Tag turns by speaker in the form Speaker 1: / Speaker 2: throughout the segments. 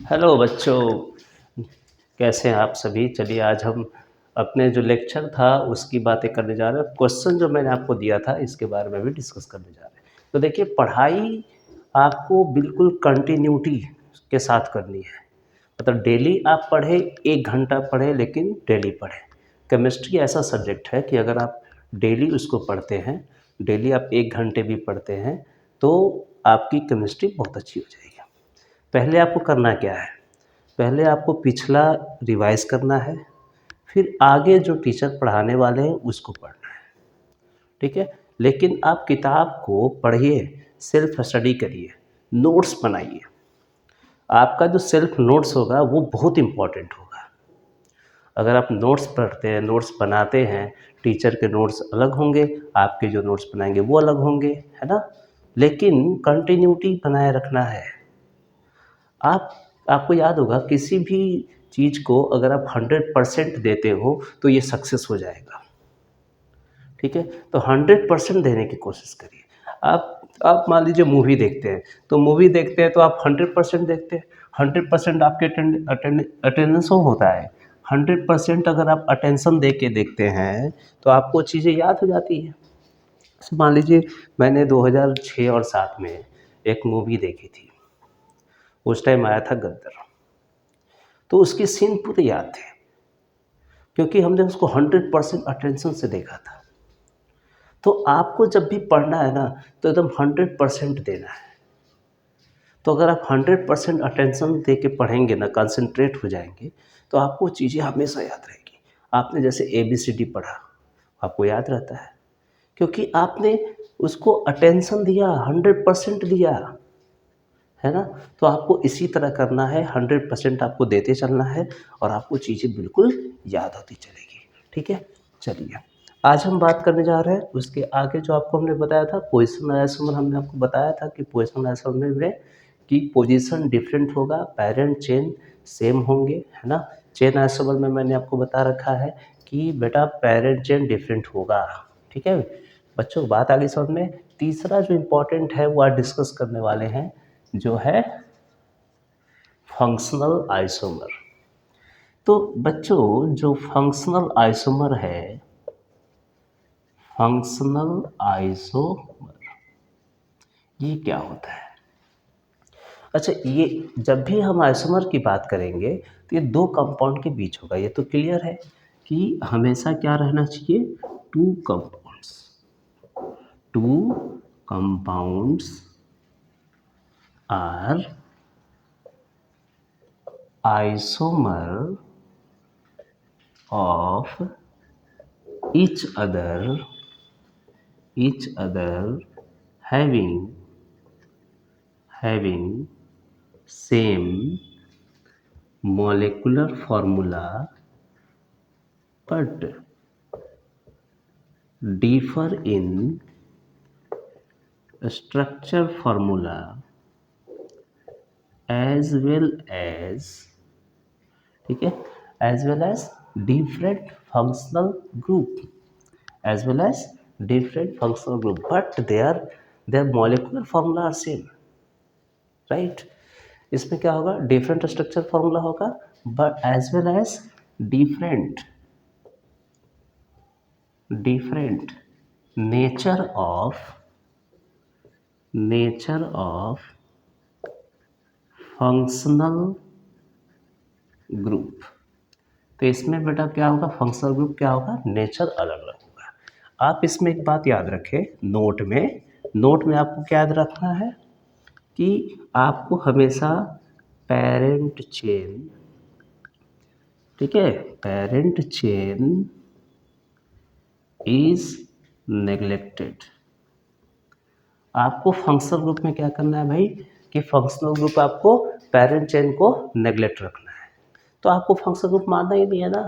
Speaker 1: Hello बच्चों, कैसे हैं आप सभी? चलिए आज हम अपने जो लेक्चर था उसकी बातें करने जा रहे हैं। क्वेश्चन जो मैंने आपको दिया था इसके बारे में भी डिस्कस करने जा रहे हैं। तो देखिए, पढ़ाई आपको बिल्कुल कंटिन्यूटी के साथ करनी है। मतलब डेली आप पढ़ें, 1 घंटा पढ़ें, लेकिन डेली पढ़ें। केमिस्ट्री ऐसा सब्जेक्ट है कि अगर आप डेली उसको पढ़ते हैं, डेली आप 1 घंटे भी पढ़ते हैं, तो आपकी केमिस्ट्री बहुत अच्छी हो जाएगी। पहले आपको करना क्या है? पहले आपको पिछला रिवाइज़ करना है, फिर आगे जो टीचर पढ़ाने वाले हैं उसको पढ़ना है, ठीक है? लेकिन आप किताब को पढ़िए, सेल्फ स्टडी करिए, नोट्स बनाइए। आपका जो सेल्फ नोट्स होगा वो बहुत इम्पोर्टेंट होगा। अगर आप नोट्स पढ़ते हैं, नोट्स बनाते हैं, टीचर के नोट्स अलग होंगे, आपके जो नोट्स बनाएंगे वो अलग होंगे, है ना? लेकिन कंटिन्यूटी बनाए रखना है। आपको याद होगा, किसी भी चीज़ को अगर आप 100% देते हो तो ये सक्सेस हो जाएगा, ठीक है? तो 100% देने की कोशिश करिए। आप मान लीजिए मूवी देखते हैं, तो मूवी देखते हैं तो आप 100% देखते हैं। 100% आपके अटेंडेंस होता है। 100% अगर आप अटेंशन दे के देखते हैं तो आपको चीज़ें याद हो जाती हैं। जैसे मान लीजिए, मैंने 2006 और 7 में एक मूवी देखी थी। उस टाइम आया था गदर। तो उसके सीन पूरे याद थे, क्योंकि हमने उसको 100% अटेंशन से देखा था। तो आपको जब भी पढ़ना है ना, तो एकदम 100% देना है। तो अगर आप 100% अटेंशन दे के पढ़ेंगे ना, कंसंट्रेट हो जाएंगे, तो आपको चीज़ें हमेशा याद रहेगी। आपने जैसे ABCD पढ़ा, आपको याद रहता है, क्योंकि आपने उसको अटेंशन दिया, 100% दिया, है ना? तो आपको इसी तरह करना है, 100% आपको देते चलना है और आपको चीज़ें बिल्कुल याद होती चलेगी, ठीक है? चलिए, आज हम बात करने जा रहे हैं उसके आगे। जो आपको हमने बताया था पोजीशन आइसोमर, हमने आपको बताया था कि पोजीशन आइसोमर में कि पोजीशन डिफरेंट होगा, पैरेंट चेन सेम होंगे, है ना? चेन आइसोमर में मैंने आपको बता रखा है कि बेटा पैरेंट चेन डिफरेंट होगा, ठीक है? बच्चों, बात आगे समझ में। तीसरा जो इम्पोर्टेंट है वो आज डिस्कस करने वाले हैं, जो है फंक्शनल आइसोमर। तो बच्चों, जो फंक्शनल आइसोमर है, फंक्शनल आइसोमर, ये क्या होता है? अच्छा, ये जब भी हम आइसोमर की बात करेंगे तो ये दो कंपाउंड के बीच होगा। ये तो क्लियर है कि हमेशा क्या रहना चाहिए? Two compounds. Two compounds are isomer of each other having same molecular formula but differ in structure formula as well as, ठीक है, as well as different functional group, as well as different functional group, but their molecular formula are same, right? इसमें क्या होगा? Different structure formula होगा, but as well as different different nature of functional group. तो इसमें बेटा क्या होगा? Functional group क्या होगा? नेचर अलग अलग होगा। आप इसमें एक बात याद रखें, नोट में आपको क्या याद रखना है कि आपको हमेशा पेरेंट चेन, ठीक है, पेरेंट चेन इज नेग्लेक्टेड। आपको फंक्शनल ग्रुप में क्या करना है भाई? कि फंक्शनल ग्रुप आपको पेरेंट चेन को नेग्लेक्ट रखना है। तो आपको फंक्शनल ग्रुप मानना ही नहीं है ना।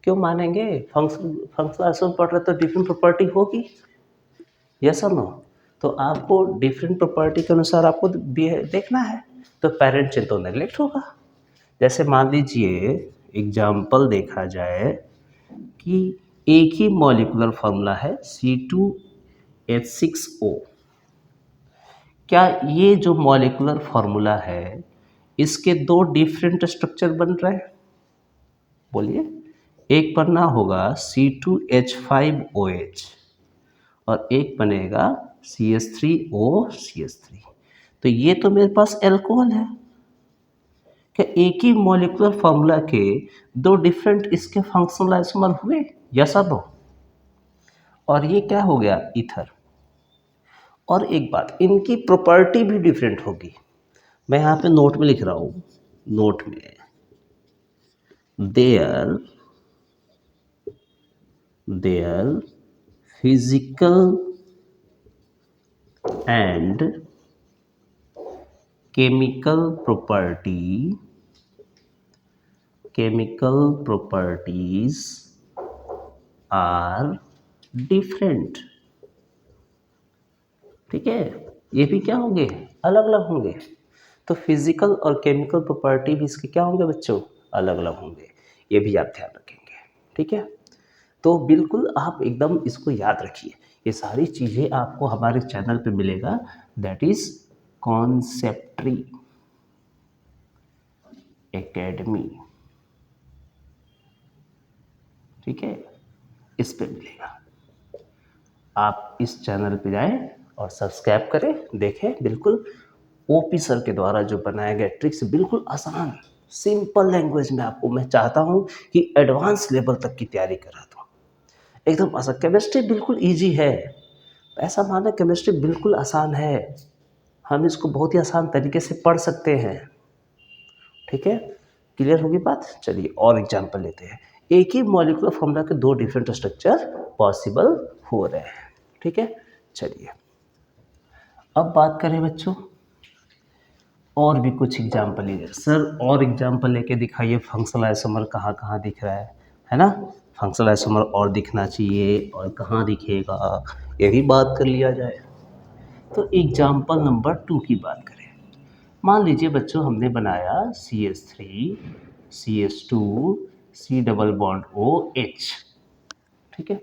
Speaker 1: क्यों मानेंगे? फंक्शनल आइसोमर पढ़ रहे तो डिफरेंट प्रॉपर्टी होगी, यस और नो? तो आपको डिफरेंट प्रॉपर्टी के अनुसार आपको देखना है, तो पेरेंट चेन तो नेग्लेक्ट होगा। जैसे मान लीजिए एग्जाम्पल देखा जाए कि एक ही मॉलिक्यूलर फॉर्मूला है C2H6O। क्या ये जो मॉलिक्यूलर फॉर्मूला है, इसके दो डिफरेंट स्ट्रक्चर बन रहे हैं, बोलिए। एक बनना होगा C2H5OH और एक बनेगा CH3OCH3। तो ये तो मेरे पास एल्कोहल है। क्या एक ही मॉलिक्यूलर फॉर्मूला के दो डिफरेंट इसके फंक्शनल आइसोमर हुए? यस और नो? और ये क्या हो गया? ईथर। और एक बात, इनकी प्रॉपर्टी भी डिफरेंट होगी। मैं यहाँ पे नोट में लिख रहा हूँ, नोट में their physical and chemical properties are different। ठीक है, ये भी क्या होंगे? अलग अलग होंगे। तो फिजिकल और केमिकल प्रॉपर्टी भी इसके क्या होंगे बच्चों? अलग अलग होंगे। ये भी आप ध्यान रखेंगे। ठीक है, तो बिल्कुल आप एकदम इसको याद रखिए। ये सारी चीज़ें आपको हमारे चैनल पे मिलेगा, दैट इज कॉन्सेप्ट्री एकेडमी। ठीक है, इस पे मिलेगा। आप इस चैनल पे जाएं और सब्सक्राइब करें, देखें। बिल्कुल ओपी सर के द्वारा जो बनाया गया ट्रिक्स बिल्कुल आसान सिंपल लैंग्वेज में आपको मैं चाहता हूं कि एडवांस लेवल तक की तैयारी करा दूं। एकदम आसान। केमिस्ट्री बिल्कुल इजी है, ऐसा माना केमिस्ट्री बिल्कुल आसान है, हम इसको बहुत ही आसान तरीके से पढ़ सकते हैं। ठीक है, क्लियर होगी बात? चलिए और एग्जांपल लेते हैं। एक ही मॉलिक्यूलर फॉर्मूला के दो डिफरेंट स्ट्रक्चर पॉसिबल हो रहे हैं। ठीक है, चलिए अब बात करें बच्चों, और भी कुछ एग्जांपल लीजिए। सर और एग्जांपल लेके दिखाइए, फंक्शनल आइसोमर कहाँ कहाँ दिख रहा है ना? फंक्शनल आइसोमर और दिखना चाहिए, और कहाँ दिखेगा ये भी बात कर लिया जाए। तो एग्जांपल नंबर 2 की बात करें। मान लीजिए बच्चों, हमने बनाया CH3 CH2 C double bond OH। ठीक है,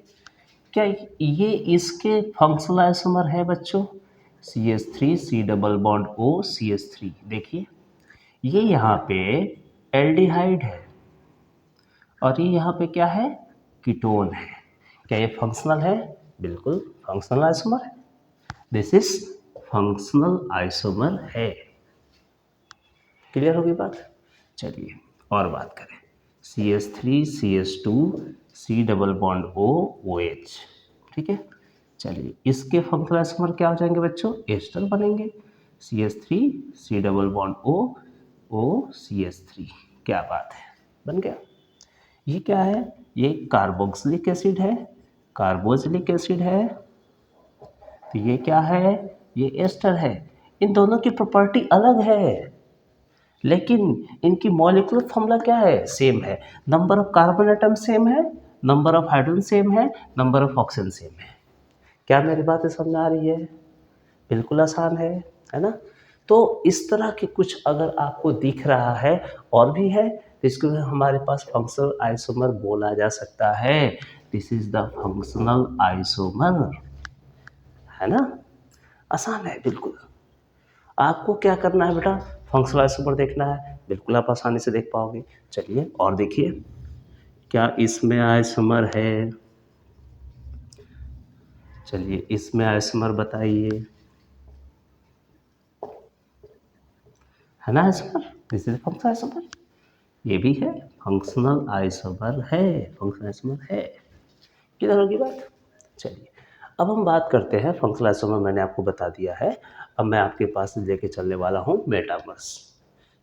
Speaker 1: क्या ये इसके फंक्शनल आइसोमर है बच्चों? CH3 C double bond O CH3। देखिए ये यहाँ पे एल्डिहाइड है और ये यहाँ पे क्या है? कीटोन है। क्या ये फंक्शनल है? बिल्कुल फंक्शनल आइसोमर है। दिस इज फंक्शनल आइसोमर है। क्लियर होगी बात? चलिए और बात करें। CH3 CH2 C double bond O OH। ठीक है, चलिए इसके फंक्शनल आइसोमर क्या हो जाएंगे बच्चों? एस्टर बनेंगे। CH3 C double bond O OCH3। क्या बात है, बन गया। ये क्या है? ये कार्बोक्सिलिक एसिड है, कार्बोक्सिलिक एसिड है। तो ये क्या है? ये एस्टर है। इन दोनों की प्रॉपर्टी अलग है, लेकिन इनकी मॉलिक्यूलर फॉर्मूला क्या है? सेम है। Number of carbon atom same है, नंबर ऑफ हाइड्रोजन सेम है, नंबर ऑफ ऑक्सीजन सेम है। क्या मेरी बातें समझ आ रही है? बिल्कुल आसान है ना? तो इस तरह के कुछ अगर आपको दिख रहा है और भी है, तो इसको हमारे पास फंक्शनल आइसोमर बोला जा सकता है। This is the functional isomer, है ना? आसान है बिल्कुल। आपको क्या करना है बेटा? फंक्शनल आइसोमर देखना है, बिल्कुल आप आसानी से देख पाओगे। चलिए और देखिए, क्या इसमें आइसोमर है? चलिए इसमें आइसोमर बताइए, है ना isomer? This is functional isomer. ये भी है, फंक्शनल आइसोमर है, फंक्शनल आइसोमर है। किधर होगी बात? चलिए अब हम बात करते हैं फंक्शनल आइसोमर। मैंने आपको बता दिया है, अब मैं आपके पास लेके चलने वाला हूँ मेटामर्स।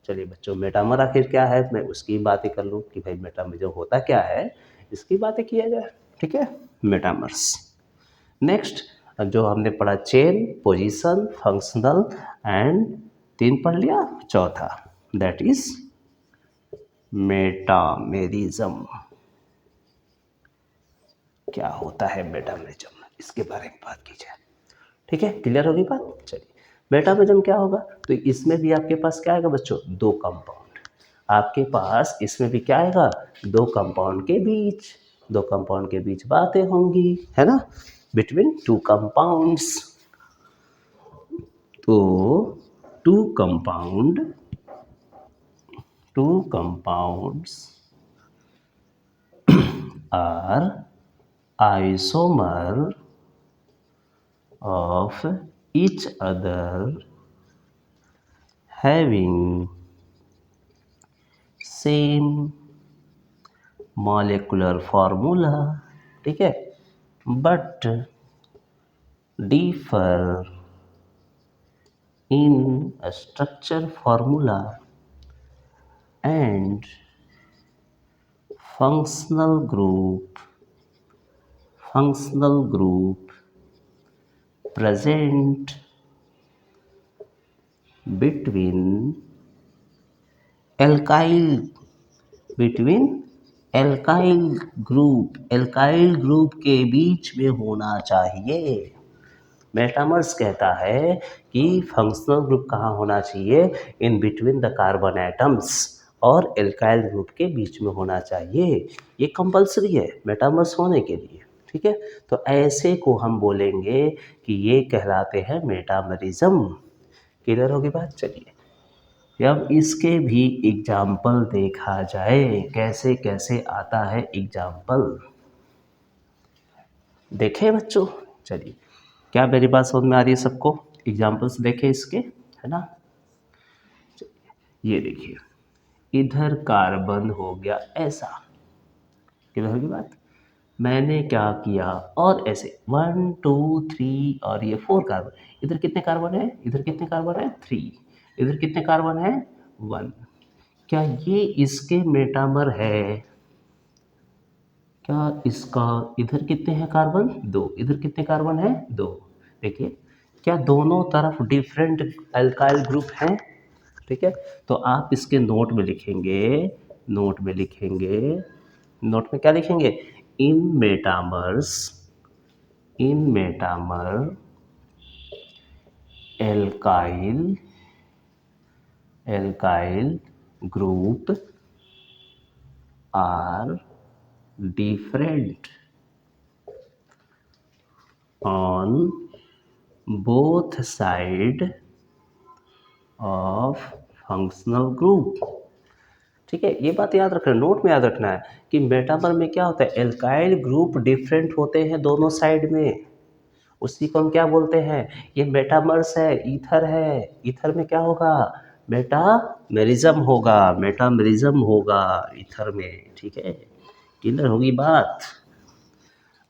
Speaker 1: चलिए बच्चों, मेटामर आखिर क्या है, मैं उसकी बातें कर लूँ कि भाई मेटामर जो होता क्या है, इसकी बातें किया जाए। ठीक है, मेटामर्स। नेक्स्ट जो हमने पढ़ा, चेन, पोजीशन, फंक्शनल एंड 3 पढ़ लिया। चौथा दैट इज मेटामेरिज्म। क्या होता है मेटामेरिज्म, इसके बारे में बात की जाए। ठीक है, क्लियर होगी बात? चलिए मेटामेरिज्म क्या होगा? तो इसमें भी आपके पास क्या आएगा बच्चों? 2 कंपाउंड। आपके पास इसमें भी क्या आएगा? 2 कंपाउंड के बीच, 2 कंपाउंड के बीच बातें होंगी, है ना? Between 2 compounds. तो 2 compound two compounds are isomer of each other having same molecular formula, ठीक है, but differ in a structure formula and functional group present between alkyl between alkyl group के बीच में होना चाहिए। मेटामर्स कहता है कि फंक्शनल ग्रुप कहाँ होना चाहिए, in between the carbon atoms, और एल्काइल ग्रुप के बीच में होना चाहिए। ये कंपलसरी है मेटामर्स होने के लिए, ठीक है। तो ऐसे को हम बोलेंगे कि ये कहलाते हैं मेटामरिज्म। क्लियर होगी बात? चलिए अब इसके भी एग्जाम्पल देखा जाए, कैसे कैसे आता है एग्जाम्पल। देखे बच्चों? चलिए, क्या मेरी बात समझ में आ रही है सबको? एग्जाम्पल्स देखे इसके, है ना। ये देखिए, इधर कार्बन हो गया ऐसा, क्लियर होगी बात। मैंने क्या किया, और ऐसे 1 2 3 और ये 4 कार्बन। इधर कितने कार्बन है? इधर कितने कार्बन है? 3। इधर कितने कार्बन है? 1। क्या ये इसके मेटामर है? क्या इसका इधर कितने हैं कार्बन? 2। इधर कितने कार्बन है? 2। देखिए, क्या दोनों तरफ डिफरेंट अल्काइल ग्रुप हैं? ठीक है, तो आप इसके नोट में लिखेंगे, नोट में क्या लिखेंगे? In metamer alkyl group are different on both side of functional group। ठीक है, ये बात याद रखना, नोट में याद रखना है कि मेटामर में क्या होता है, एल्काइल ग्रुप डिफरेंट होते हैं दोनों साइड में, उसी को हम क्या बोलते हैं, ये मेटामर्स है, ईथर है। ईथर में क्या होगा? मेटामेरिज्म होगा ईथर में, ठीक है। क्लियर होगी बात?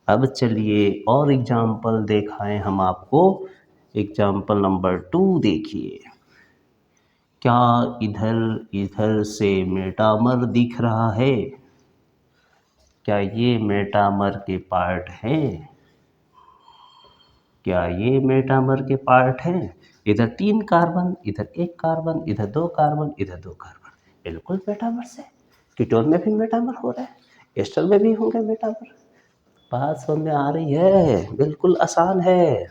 Speaker 1: अब चलिए और एग्जाम्पल दिखाएं हम आपको। एग्जाम्पल नंबर 2 देखिए, क्या इधर से मेटामर दिख रहा है? क्या ये मेटामर के पार्ट हैं? क्या ये मेटामर के पार्ट हैं? इधर 3 कार्बन, इधर 1 कार्बन, इधर 2 कार्बन, इधर 2 कार्बन, बिल्कुल मेटामर्स है। कीटोन में भी मेटामर हो रहा है, एस्टर में भी होंगे मेटामर। बात समझ में आ रही है? बिल्कुल आसान है,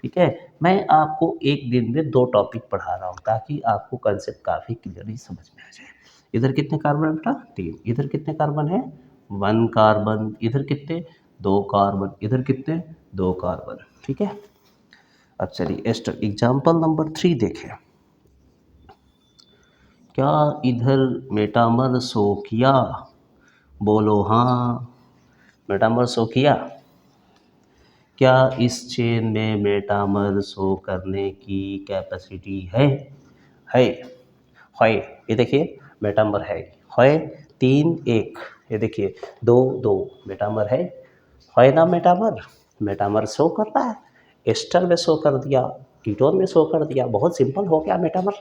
Speaker 1: ठीक है। मैं आपको एक दिन में 2 टॉपिक पढ़ा रहा हूँ ताकि आपको कंसेप्ट काफ़ी क्लियरली समझ में आ जाए। इधर कितने कार्बन है बेटा? 3। इधर कितने कार्बन है? 1 कार्बन। इधर कितने? 2 कार्बन। इधर कितने? 2 कार्बन, ठीक है। अब चलिए एस्टर एग्जाम्पल नंबर 3 देखें। क्या इधर मेटामर शो किया? बोलो हाँ, मेटामर शो किया। क्या इस चेन में मेटामर शो करने की कैपेसिटी है? है। ये देखिए मेटामर है 3 1, ये देखिए 2 2 मेटामर है ना। मेटामर शो करता है, एस्टर में शो कर दिया, कीटोन में शो कर दिया, बहुत सिंपल हो गया मेटामर।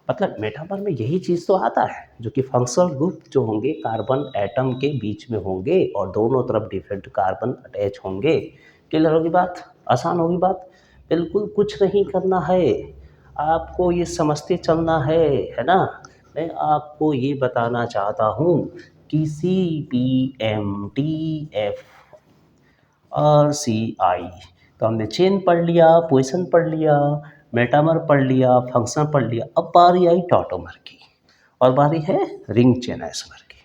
Speaker 1: मतलब मेटामर में यही चीज़ तो आता है, जो कि फंक्शनल ग्रुप जो होंगे कार्बन एटम के बीच में होंगे और दोनों तरफ डिफरेंट कार्बन अटैच होंगे। क्लियर होगी बात? आसान होगी बात? बिल्कुल कुछ नहीं करना है, आपको ये समझते चलना है ना। मैं आपको ये बताना चाहता हूँ कि CPMTF और CI, तो हमने चेन पढ़ लिया, पोजीशन पढ़ लिया, मेटामर पढ़ लिया, फंक्शन पढ़ लिया। अब बारी आई टॉटोमर की, और बारी है रिंग चेन आइसोमर की,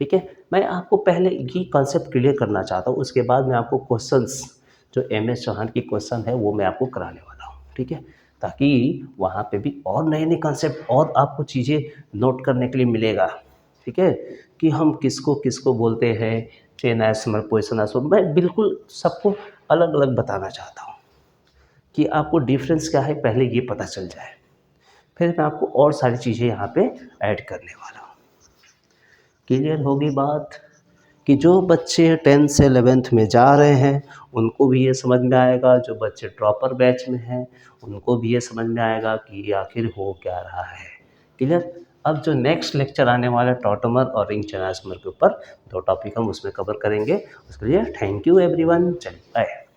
Speaker 1: ठीक है। मैं आपको पहले ये कॉन्सेप्ट क्लियर करना चाहता हूँ, उसके बाद मैं आपको क्वेश्चंस जो MS चौहान की क्वेश्चन है वो मैं आपको कराने वाला हूँ, ठीक है। ताकि वहाँ पे भी और नए-नए कॉन्सेप्ट और आपको चीज़ें नोट करने के लिए मिलेगा, ठीक है? कि हम किसको बोलते हैं, चेनाइसमर, पोइसनासोम, मैं बिल्कुल सबको अलग-अलग बताना चाहता हूँ कि आपको डिफ़रेंस क्या है पहले ये पता चल जाए। फिर मैं आपको और सारी चीज़ें यहाँ पे ऐड करने वाला हूँ। क्लियर होगी बात? कि जो बच्चे 10th से 11th में जा रहे हैं, उनको भी ये समझ में आएगा, जो बच्चे ड्रॉपर बैच में हैं, उनको भी ये समझ में आएगा कि ये आखिर हो क्या रहा है। क्लियर? अब जो नेक्स्ट लेक्चर आने वाला है टॉटोमर और रिंग चिनास्मर के ऊपर, 2 टॉपिक हम उसमें कवर करेंगे। उसके लिए थैंक यू एवरीवन। चलिए बाय।